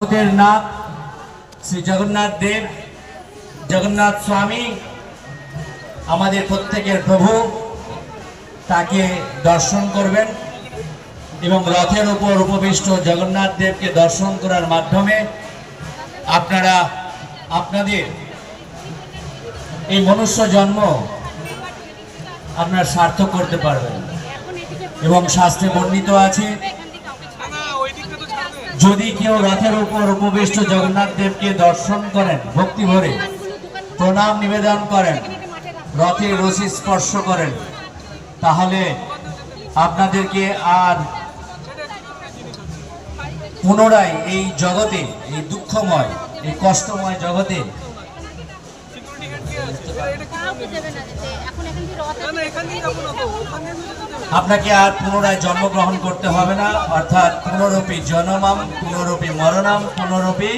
नाथ श्री जगन्नाथ देव जगन्नाथ स्वामी आमादेर प्रत्येकेर प्रभु ताके दर्शन करबेन एवं रथेर ऊपर उपविष्ट जगन्नाथ देव के दर्शन करार माध्यमे आपनारा आपनादेर এই মনুষ্য জন্ম আপনারা সার্থক করতে পারবেন এবং শাস্ত্রে বর্ণিত আছে যদি কেউ রথের উপর উপবিষ্ট জগন্নাথ দেবকে দর্শন করেন ভক্তি ভরে প্রণাম নিবেদন করেন রথের রশি স্পর্শ করেন তাহলে আপনাদেরকে আর পুনরায় এই জগতে এই দুঃখময় এই কষ্টময় জগতে আপনাকে আর পুনরায় জন্মগ্রহণ করতে হবে না অর্থাৎ পুনরপি জননম পুনরপি মরণম পুনরপি